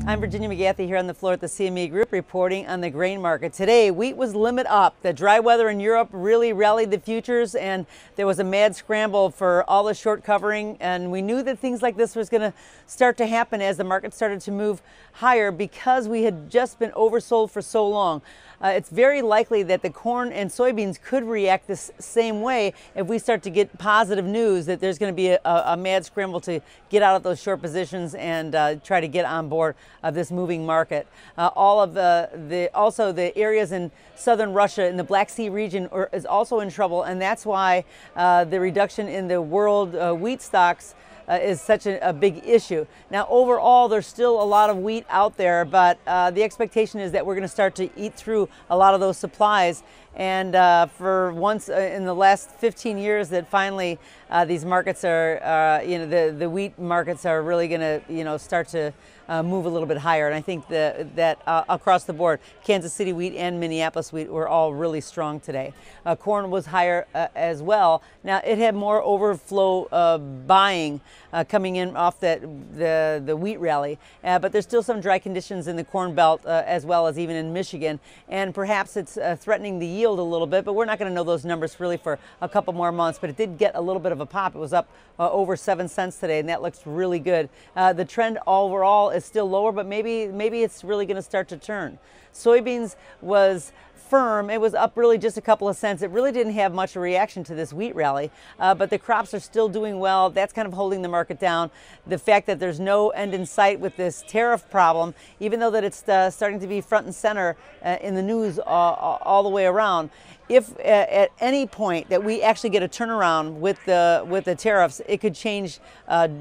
I'm Virginia McGathey here on the floor at the CME Group reporting on the grain market. Today, wheat was limit up. The dry weather in Europe really rallied the futures, and there was a mad scramble for all the short covering. And we knew that things like this was going to start to happen as the market started to move higher because we had just been oversold for so long. It's very likely that the corn and soybeans could react this same way if we start to get positive news that there's going to be a mad scramble to get out of those short positions and try to get on board of this moving market. Also the areas in southern Russia in the Black Sea region is also in trouble, and that's why the reduction in the world wheat stocks is such a big issue. Now, overall, there's still a lot of wheat out there, but the expectation is that we're going to start to eat through a lot of those supplies. And for once in the last 15 years, that finally these markets are, the wheat markets are really going to, start to move a little bit higher. And I think that across the board, Kansas City wheat and Minneapolis wheat were all really strong today. Corn was higher as well. Now, it had more overflow buying coming in off the wheat rally, but there's still some dry conditions in the Corn Belt as well as even in Michigan, and perhaps it's threatening the yield a little bit, but we're not going to know those numbers really for a couple more months. But it did get a little bit of a pop. It was up over 7 cents today, and that looks really good. The trend overall is still lower, but maybe it's really going to start to turn. Soybeans was firm. It was up really just a couple of cents. It really didn't have much of a reaction to this wheat rally, but the crops are still doing well. That's kind of holding the market down. The fact that there's no end in sight with this tariff problem, even though that it's starting to be front and center in the news all the way around. If at any point that we actually get a turnaround with the tariffs, it could change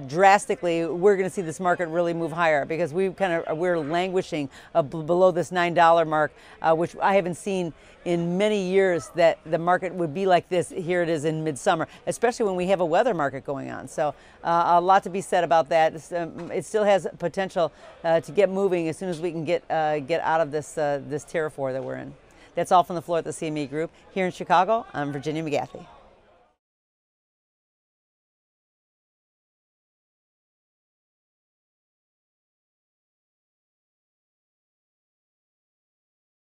drastically. We're going to see this market really move higher because we're languishing below this $9 mark, which I haven't seen in many years that the market would be like this. Here it is in midsummer, especially when we have a weather market going on. So a lot to be said about that. It still has potential to get moving as soon as we can get out of this tariff war that we're in. That's all from the floor at the CME Group. Here in Chicago, I'm Virginia McGathey.